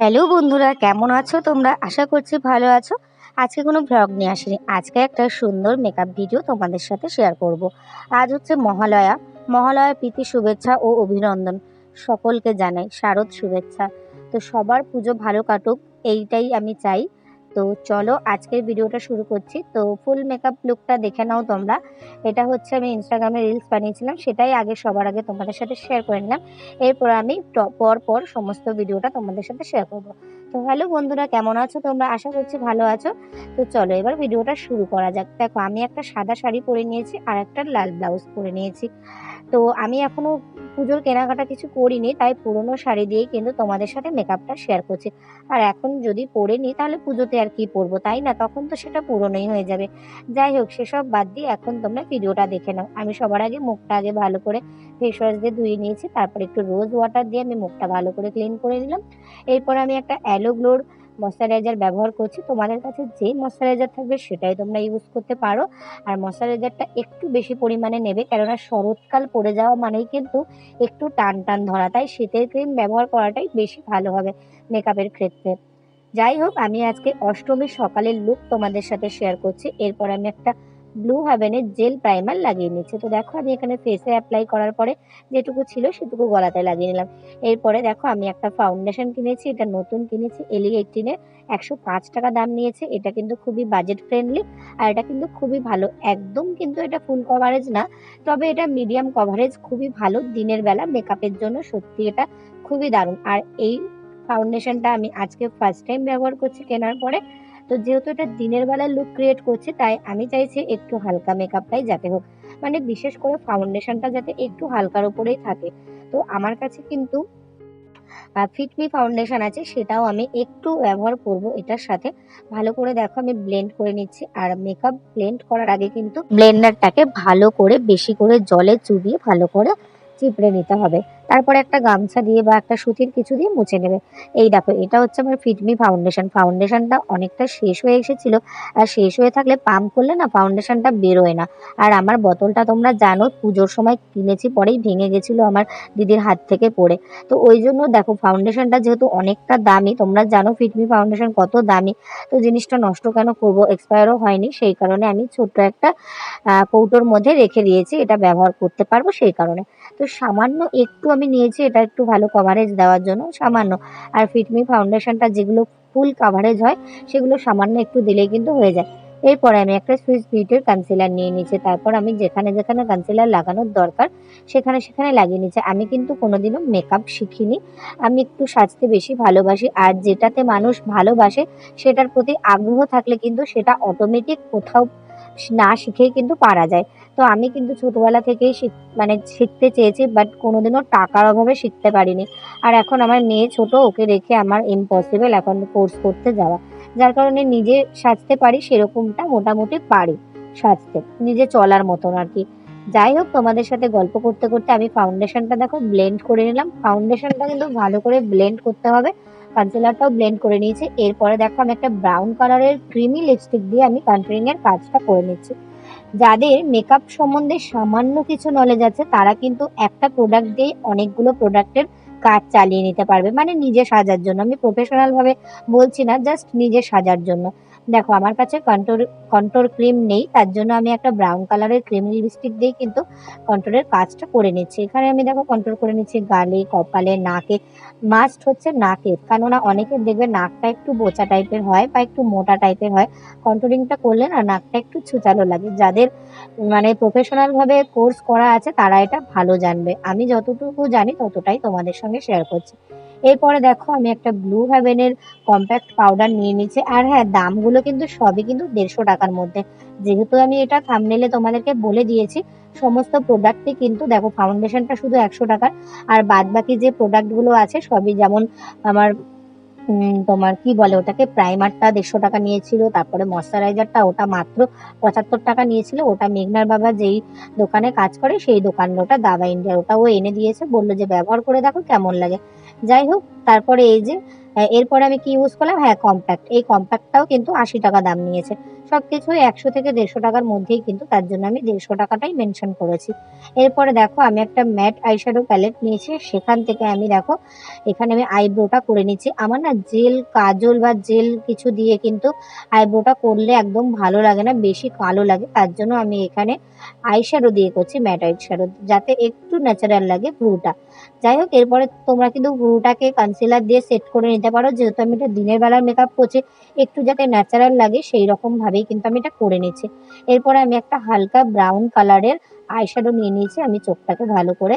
Hello বন্ধুরা, কেমন আছো তোমরা? আশা করছি ভালো আছো। আজকে কোনো ভ্লগ নিয়ে আসিনি, আজকে একটা সুন্দর মেকআপ ভিডিও তোমাদের সাথে শেয়ার করব। আজ হচ্ছে মহালয়ার প্রীতি শুভেচ্ছা ও অভিনন্দন সকলকে জানাই, শারদ শুভেচ্ছা। তো সবার পুজো ভালো কাটুক, এইটাই আমি চাই। তো চলো আজকের ভিডিওটা শুরু করছি। তো ফুল মেকআপ লুকটা দেখে নাও তোমরা। এটা হচ্ছে আমি ইনস্টাগ্রামে রিলস বানিয়েছিলাম, সেটাই সবার আগে তোমাদের সাথে শেয়ার করে নিলাম। এরপর আমি পর সমস্ত ভিডিওটা তোমাদের সাথে শেয়ার করবো। তো হ্যালো বন্ধুরা, কেমন আছো তোমরা? আশা করছি ভালো আছো। তো চলো এবার ভিডিওটা শুরু করা যাক। দেখো, আমি একটা সাদা শাড়ি পরে নিয়েছি আর একটা লাল ব্লাউজ পরে নিয়েছি। তো আমি এখনো পুজোর কেনাকাটা কিছু করিনি, তাই পুরোনো শাড়ি দিয়েই কিন্তু তোমাদের সাথে মেকআপটা শেয়ার করছি। আর এখন যদি পরে নিই তাহলে পুজোতে আর কি পরবো, তাই না? তখন তো সেটা পুরনোই হয়ে যাবে। যাই হোক, সেসব বাদ দিয়ে এখন তোমরা ভিডিওটা দেখে নাও। আমি সবার আগে মুখটা ভালো করে ফেস ওয়াশ দিয়ে ধুয়ে নিয়েছি, তারপর একটু রোজ ওয়াটার দিয়ে আমি মুখটা ভালো করে ক্লিন করে নিলাম। এরপর আমি একটা অ্যালো গ্লোর ময়শ্চারাইজার ব্যবহার করছি। তোমাদের কাছে যে ময়শ্চারাইজার থাকবে সেটাই তোমরা ইউজ করতে পারো। আর ময়শ্চারাইজারটা একটু বেশি পরিমাণে নেবে, কেননা শরৎকাল পড়ে যাওয়া মানেই কিন্তু একটু টান টান ধরা, তাই শীতের ক্রিম ব্যবহার করাটাই বেশি ভালো হবে মেকআপের ক্ষেত্রে। যাই হোক, আমি আজকে অষ্টমীর সকালের লুক তোমাদের সাথে শেয়ার করছি। এরপর আমি একটা ব্লু হেভেনের জেল প্রাইমার লাগিয়ে নিচ্ছি। তো দেখো, আমি এখানে ফেসে অ্যাপ্লাই করার পরে যেটুকু ছিল সেটুকু গলাতে লাগিয়ে নিলাম। এরপরে দেখো, আমি একটা ফাউন্ডেশন কিনেছি, এটা নতুন কিনেছি, এলি 18-এর। 105 টাকা দাম নিয়েছে। এটা কিন্তু খুবই বাজেট ফ্রেন্ডলি, আর এটা কিন্তু খুবই ভালো। একদম কিন্তু এটা ফুল কভারেজ না, তবে এটা মিডিয়াম কভারেজ, খুবই ভালো দিনের বেলা মেকআপের জন্য। সত্যি এটা খুবই দারুণ। আর এই ফাউন্ডেশনটা আমি আজকে ফার্স্ট টাইম ব্যবহার করছি কেনার পরে। তো যেহেতু এটা দিনের বেলায় লুক ক্রিয়েট করছে, তাই আমি চাইছি একটু হালকা মেকআপটাই যাতে হোক, মানে বিশেষ করে ফাউন্ডেশনটা যাতে একটু হালকার উপরেই থাকে। তো আমার কাছে কিন্তু ফিটমি ফাউন্ডেশন আছে, সেটাও আমি একটু ব্যবহার করব এটার সাথে। ভালো করে দেখো, আমি ব্লেন্ড করে নিচ্ছি। আর মেকআপ ব্লেন্ড করার আগে কিন্তু ব্লেন্ডারটাকে ভালো করে বেশি করে জলে চুবিয়ে ভালো করে চিপড়ে নিতে হবে। তারপরে একটা গামছা দিয়ে বা একটা সুতির কিছু দিয়ে মুছে নেবে। এই দেখো, এটা হচ্ছে আমার ফিটমি ফাউন্ডেশনটা অনেকটা শেষ হয়ে এসেছিল। আর শেষ হয়ে থাকলে পাম্প করলে না ফাউন্ডেশনটা বেরোয় না। আর আমার বোতলটা তোমরা জানো পুজোর সময় কিনেছি, পরেই ভেঙে গেছিল আমার দিদির হাত থেকে পড়ে। তো ওই জন্য দেখো, ফাউন্ডেশনটা যেহেতু অনেকটা দামি, তোমরা জানো ফিটমি ফাউন্ডেশন কত দামি, তো জিনিসটা নষ্ট কেন করব, এক্সপায়ারও হয়নি, সেই কারণে আমি ছোট্ট একটা কৌটোর মধ্যে রেখে দিয়েছি, এটা ব্যবহার করতে পারবো সেই কারণে। তো সামান্য একটু আমি নিয়েছি, এটা একটু ভালো কভারেজ দেওয়ার জন্য সামান্য। আর ফিটমি ফাউন্ডেশনটা যেগুলো ফুল কভারেজ হয় সেগুলো সামান্য একটু দিলেই কিন্তু হয়ে যায়। এরপরে আমি একটা সুইস বিউটির কনসিলার নিয়ে নিয়েছি। তারপর আমি যেখানে যেখানে কনসিলার লাগানোর দরকার সেখানে সেখানে লাগিয়ে নিচ্ছে। আমি কিন্তু কোনোদিনও মেকআপ শিখিনি, আমি একটু সাজতে বেশি ভালোবাসি। আর যেটাতে মানুষ ভালোবাসে সেটার প্রতি আগ্রহ থাকলে কিন্তু সেটা অটোমেটিক কোথাও না শিখেই কিন্তু পারা যায়। তো আমি কিন্তু ছোটবেলা থেকেই মানে শিখতে চেয়েছি, বাট কোনোদিনও টাকার অভাবে শিখতে পারিনি। আর এখন আমার মেয়ে ছোট, ওকে রেখে আমার ইম্পসিবল এখন কোর্স করতে যাওয়া। যার কারণে নিজে সাজতে পারি সেরকমটা মোটামুটি পারি সাজতে, নিজে চলার মতন আর কি। যাই হোক, তোমাদের সাথে গল্প করতে করতে আমি ফাউন্ডেশনটা দেখো ব্লেন্ড করে নিলাম। ফাউন্ডেশনটা কিন্তু ভালো করে ব্লেন্ড করতে হবে। কনসিলারটাও ব্লেন্ড করে নিয়েছি। এরপরে দেখো, আমি একটা ব্রাউন কালারের ক্রিমি লিপস্টিক দিয়ে আমি কন্টুরিং এর কাজটা করে নিচ্ছি। যাদের মেকআপ সম্বন্ধে সামান্য কিছু নলেজ আছে তারা কিন্তু একটা প্রোডাক্ট দিয়ে অনেকগুলো প্রোডাক্টের কাজ চালিয়ে নিতে পারবে, মানে নিজে সাজার জন্য। আমি প্রফেশনাল ভাবে বলছি না, জাস্ট নিজে সাজার জন্য। দেখো, আমার কাছে কন্ট্রোর ক্রিম নেই, তার জন্য আমি একটা ব্রাউন কালারের ক্রিম লিপস্টিক দিয়ে কিন্তু কন্ট্রোরের কাজটা করে নিচ্ছি। এখানে আমি দেখো কন্ট্রোল করে নিচ্ছি গালে, কপালে, নাকে। মাস্ট হচ্ছে নাকে, কেননা অনেকের দেখবে নাকটা একটু বোচা টাইপের হয় বা একটু মোটা টাইপের হয়। কন্ট্রোলিংটা করলে না নাকটা একটু ছুচালো লাগে। যাদের মানে প্রফেশনাল ভাবে কোর্স করা আছে তারা এটা ভালো জানবে, আমি যতটুকু জানি ততটাই তোমাদের সঙ্গে শেয়ার করছি। এরপরে দেখো, আমি একটা ব্লু হেভেনের কম্প্যাক্ট পাউডার নিয়ে নিচ্ছি। আর হ্যাঁ, দামগুলো কিন্তু সবই কিন্তু 150 টাকার মধ্যে। যেহেতু আমি এটা থাম্বনেলে তোমাদেরকে বলে দিয়েছি, সমস্ত প্রোডাক্টই কিন্তু দেখো, ফাউন্ডেশনটা শুধু 100 টাকার। আর বাদ বাকি যে প্রোডাক্টগুলো আছে সবই, যেমন আমার তোমার কি বলে ওটাকে, প্রাইমারটা 150 টাকা নিয়েছিল। তারপরে ময়শ্চারাইজারটা ওটা মাত্র 75 টাকা নিয়েছিল। ওটা মেঘনার বাবা যেই দোকানে কাজ করে সেই দোকানে, ওটা দাবা ইন্ডিয়া, ওটা ও এনে দিয়েছে, বললো যে ব্যবহার করে দেখো কেমন লাগে। যাই হোক, তারপরে এই যে এরপরে আমি কি ইউজ করলাম, হ্যাঁ কম্প্যাক্ট, এই কম্প্যাক্টটাও কিন্তু 80 টাকা দাম নিয়েছে। সব কিছুই 100 থেকে 150 টাকার মধ্যেই, কিন্তু তার জন্য আমি 150 টাকাটাই মেনশন করেছি। এরপরে দেখো আমি একটা ম্যাট আইশ্যাডো প্যালেট নিয়েছি, সেখান থেকে আমি দেখো এখানে আমি আইব্রোটা করে নিচ্ছি। আমার না জেল কাজল বা জেল কিছু দিয়ে কিন্তু আইব্রোটা করলে একদম ভালো লাগে না, বেশি কালো লাগে। তার জন্য আমি এখানে আইশ্যাডো দিয়ে করছি, ম্যাট আইশ্যাডো, যাতে একটু ন্যাচারাল লাগে ভ্রুটা। যাই হোক, এরপরে তোমরা কিন্তু ভ্রুটাকে কনসিলার দিয়ে সেট করে নিতে পারো। যেহেতু আমি এটা দিনের বেলার মেকআপ করছি, একটু যাতে ন্যাচারাল লাগে সেই রকম ভাবেই কিন্তু আমি এটা করে নিচ্ছি। এরপরে আমি একটা হালকা ব্রাউন কালারের আইশ্যাডো নিয়ে নিয়েছি। আমি চোখটাকে ভালো করে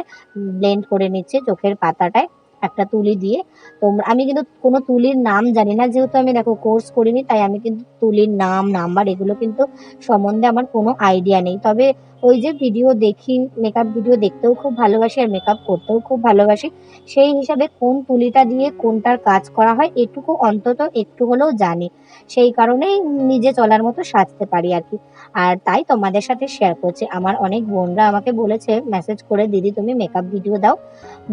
ব্লেন্ড করে নিচ্ছি চোখের পাতাটায় একটা তুলি দিয়ে। তোমরা, আমি কিন্তু কোনো তুলির নাম জানি না, যেহেতু আমি দেখো কোর্স করিনি, তাই আমি কিন্তু তুলির নাম নাম্বার এগুলো কিন্তু সম্বন্ধে আমার কোনো আইডিয়া নেই। তবে ওই যে ভিডিও দেখি, মেকআপ ভিডিও দেখতেও খুব ভালোবাসি আর মেকআপ করতেও খুব ভালোবাসি, সেই হিসাবে কোন তুলিটা দিয়ে কোনটার কাজ করা হয় এটুকু অন্তত একটু হলেও জানি। সেই কারণেই নিজে চলার মতো সাজতে পারি আর কি। আর তাই তোমাদের সাথে শেয়ার করছি। আমার অনেক বোনরা আমাকে বলেছে মেসেজ করে, দিদি তুমি মেকআপ ভিডিও দাও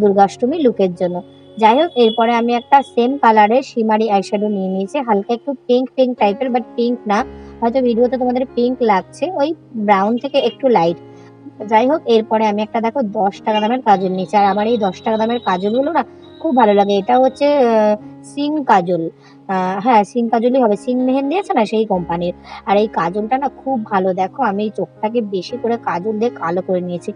দুর্গাষ্টমী লুকের জন্য। যাই হোক, এরপরে আমি একটা সেম কালারের শিমারি আইশ্যাডো নিয়ে নিয়েছি, হালকা একটু পিঙ্ক পিঙ্ক টাইপের, বাট পিঙ্ক না, হয়তো ভিডিওতে তোমাদের পিঙ্ক লাগছে, ওই ব্রাউন থেকে একটু লাইট। যাই হোক, এরপরে আমি একটা দেখো 10 টাকা দামের কাজল নিয়েছি। আর আমার এই 10 টাকা দামের কাজলগুলো না খুব ভালো লাগে। এটা হচ্ছে সিং কাজল, হ্যাঁ সিং কাজলই হবে, সিং মেহেন্দি আছে না সেই কোম্পানির। আর এই কাজলটা না খুব ভালো। দেখো আমি এই চোখটাকে বেশি করে কাজল দিয়ে কালো করে নিয়েছি।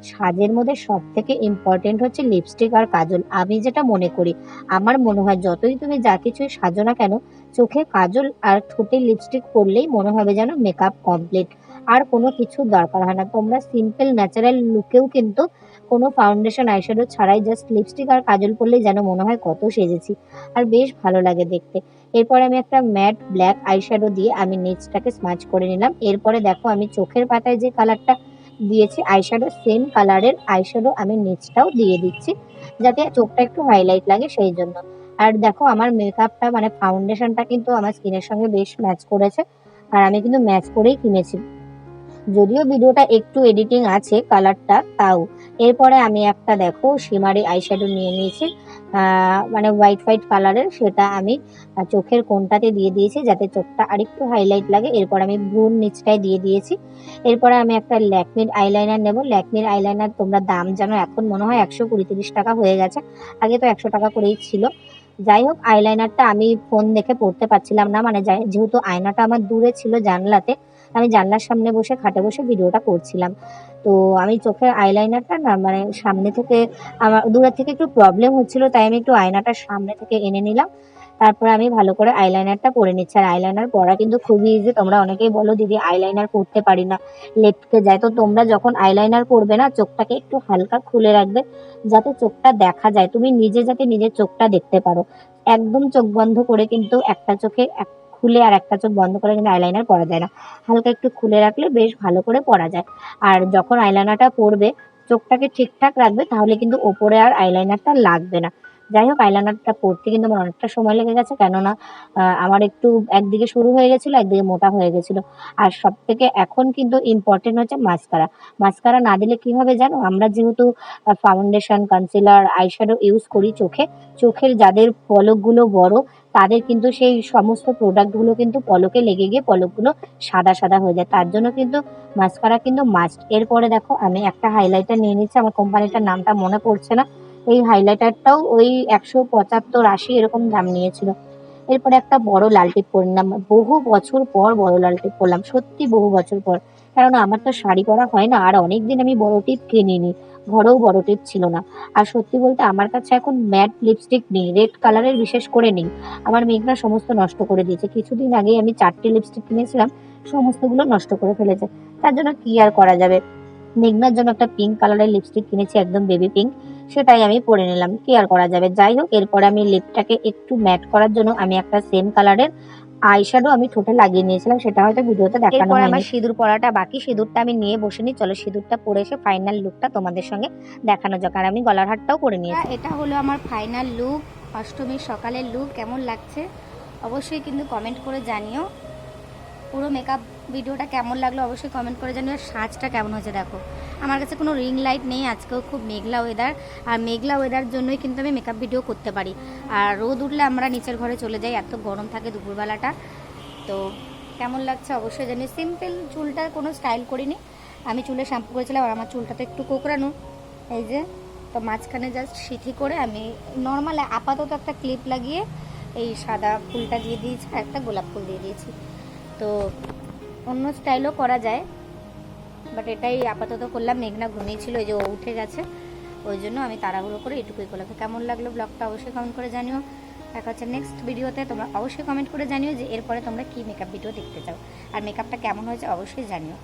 সাজের মধ্যে সব থেকে ইম্পর্টেন্ট হচ্ছে লিপস্টিক আর কাজল, আমি যেটা মনে করি। আমার মনে হয় যতই তুমি যা কিছুই সাজো না কেন, চোখে কাজল আর ঠোঁটে লিপস্টিক পরলেই মনে হবে যেন মেকআপ কমপ্লিট, আর কোনো কিছু দরকার হয় না। তোমরা সিম্পল ন্যাচারাল লুকেও কিন্তু কোনো ফাউন্ডেশন আইশ্যাডো ছাড়াই জাস্ট লিপস্টিক আর কাজল পরলেই যেন মনে হয় কত সেজেছি, আর বেশ ভালো লাগে দেখতে। এরপর আমি একটা ম্যাট ব্ল্যাক আইশ্যাডো দিয়ে আমি নিচটাকে স্মাচ করে নিলাম। এরপরে দেখো আমি চোখের পাতায় যে কালারটা দিয়েছি আইশ্যাডো, সেম কালারের আইশ্যাডো আমি নিচটাও দিয়ে দিচ্ছি, যাতে চোখটা একটু হাইলাইট লাগে সেই জন্য। আর দেখো আমার মেকআপটা মানে ফাউন্ডেশনটা কিন্তু আমার স্কিনের সঙ্গে বেশ ম্যাচ করেছে, আর আমি কিন্তু ম্যাচ করেই কিনেছি, যদিও ভিডিওটা একটু এডিটিং আছে কালারটা তাও। এরপরে আমি একটা দেখো শিমারি আইশ্যাডো নিয়ে নিয়েছি, মানে হোয়াইট হোয়াইট কালারের, সেটা আমি চোখের কোণটাতে দিয়ে দিয়েছি যাতে চোখটা আরেকটু হাইলাইট লাগে। এরপর আমি ভ্রুর নিচটায় দিয়ে দিয়েছি। এরপরে আমি একটা ল্যাকমির আইলাইনার নেব। ল্যাকমির আইলাইনার তোমরা দাম জানো, এখন মনে হয় 120-130 টাকা হয়ে গেছে, আগে তো 100 টাকা করেই ছিল। যাই হোক, আইলাইনারটা আমি ফোন দেখে পড়তে পারছিলাম না, মানে যেহেতু আয়নাটা আমার দূরে ছিল জানলাতে, আমি জানলার সামনে বসে খাটে বসে ভিডিওটা করছিলাম। তো আমি চোখের আইলাইনারটা না মানে সামনে থেকে, আমার দূরের থেকে একটু প্রবলেম হচ্ছিল, তাই আমি একটু আয়নাটা সামনে থেকে এনে নিলাম। তারপরে আমি ভালো করে আইলাইনারটা পরে নিচ্ছি। আর আইলাইনার পরা কিন্তু খুবই ইজি। তোমরা অনেকেই বলো দিদি আইলাইনার করতে পারি না, লেটকে যায়। তো তোমরা যখন আইলাইনার করবে না, চোখটাকে একটু হালকা খুলে রাখবে, যাতে চোখটা দেখা যায়, তুমি নিজে যাতে নিজের চোখটা দেখতে পারো। একদম চোখ বন্ধ করে কিন্তু একটা চোখে খুলে আর একটা চোখ বন্ধ করে কিন্তু আইলাইনার পরা যায় না, হালকা একটু খুলে রাখলে বেশ ভালো করে পরা যায়। আর যখন আইলাইনারটা পরবে চোখটাকে ঠিকঠাক রাখবে, তাহলে কিন্তু ওপরে আর আইলাইনারটা লাগবে না। যাই হোক, আইলাইনারটা পরতে কিন্তু আমার অনেকটা সময় লেগে গেছে, কেননা আমার একটু একদিকে সরু হয়ে গেছিলো, একদিকে মোটা হয়ে গেছিলো। আর সব থেকে এখন কিন্তু ইম্পর্টেন্ট হচ্ছে মাস্কারা। মাস্কারা না দিলে কি হবে জানো, আমরা যেহেতু ফাউন্ডেশন কনসিলার আইশ্যাডো ইউজ করি চোখে, চোখের যাদের পলকগুলো বড় তাদের কিন্তু সেই সমস্ত প্রোডাক্টগুলো কিন্তু পলকে লেগে গিয়ে পলকগুলো সাদা সাদা হয়ে যায়, তার জন্য কিন্তু মাস্কারা কিন্তু মাস্ট। এরপরে দেখো আমি একটা হাইলাইটার নিয়ে নিচ্ছি, আমার কোম্পানিটার নামটা মনে পড়ছে না। এই হাইলাইটারটাও ওই 175-80 এরকম দাম নিয়েছিল। এরপরে একটা বড় লাল টিপ পরে নিলাম, বহু বছর পর বড় লাল টিপ পরলাম, সত্যি বহু বছর পর, কারণ আমার তো শাড়ি পরা হয় না, আর অনেকদিন আমি বড় টিপ কিনিনি, ঘরেও বড় টিপ ছিল না। আর সত্যি বলতে আমার কাছে এখন ম্যাট লিপস্টিক নেই, রেড কালারের বিশেষ করে নেই, আমার মেঘনা সমস্ত নষ্ট করে দিয়েছে। কিছুদিন আগেই আমি 4টে লিপস্টিক কিনেছিলাম, সমস্তগুলো নষ্ট করে ফেলেছে। তার জন্য কি আর করা যাবে, মেঘনার জন্য একটা পিঙ্ক কালারের লিপস্টিক কিনেছি, একদম বেবি পিঙ্ক, সেটাই আমি পরে নিলাম, কি আর করা যাবে। যাই হোক, এরপরে আমি লিপটাকে একটু ম্যাট করার জন্য আমি একটা সেম কালারের আইশ্যাডো আমি ঠোঁটে লাগিয়ে নিয়েছিলাম, সেটা হয়তো ভিডিওতে দেখানো হয়নি। আমার সিঁদুর পরাটা বাকি, সিঁদুরটা আমি নিয়ে বসে নি, চলো সিঁদুরটা পরে এসে ফাইনাল লুকটা তোমাদের সঙ্গে দেখানো যাক। আর আমি গলার হারটাও করে নিয়েছি। এটা হলো আমার ফাইনাল লুক, অষ্টমীর সকালের লুক। কেমন লাগছে অবশ্যই কিন্তু কমেন্ট করে জানিও। পুরো মেকআপ ভিডিওটা কেমন লাগলো অবশ্যই কমেন্ট করে জানিও। আর সাজটা কেমন হয়েছে দেখো, আমার কাছে কোনো রিং লাইট নেই, আজকেও খুব মেঘলা ওয়েদার, আর মেঘলা ওয়েদার জন্যই কিন্তু আমি মেকআপ ভিডিও করতে পারি। আর রোদ উঠলে আমরা নিচের ঘরে চলে যাই, এত গরম থাকে দুপুরবেলাটা। তো কেমন লাগছে অবশ্যই জানিও। সিম্পল, চুলটা কোনো স্টাইল করিনি, আমি চুলে শ্যাম্পু করেছিলাম আর আমার চুলটা তো একটু কোকড়ানো, এই যে। তো মাঝখানে জাস্ট সিথি করে আমি নর্মাল আপাতত একটা ক্লিপ লাগিয়ে এই সাদা ফুলটা দিয়ে দিয়েছি, আর একটা গোলাপ ফুল দিয়ে দিয়েছি। তো অন্য স্টাইলও করা যায়, বাট এটাই আপাতত করলাম। মেঘনা ঘুমিয়েছিল, এই যে ও উঠে গেছে, ওই জন্য আমি তাড়াহুড়ো করে এটুকুই করলাম। কেমন লাগলো ব্লগটা অবশ্যই কমেন্ট করে জানিও। দেখা হচ্ছে নেক্সট ভিডিওতে। তোমরা অবশ্যই কমেন্ট করে জানিও যে এরপরে তোমরা কী মেকআপ ভিডিও দেখতে চাও, আর মেকআপটা কেমন হয়েছে অবশ্যই জানিও।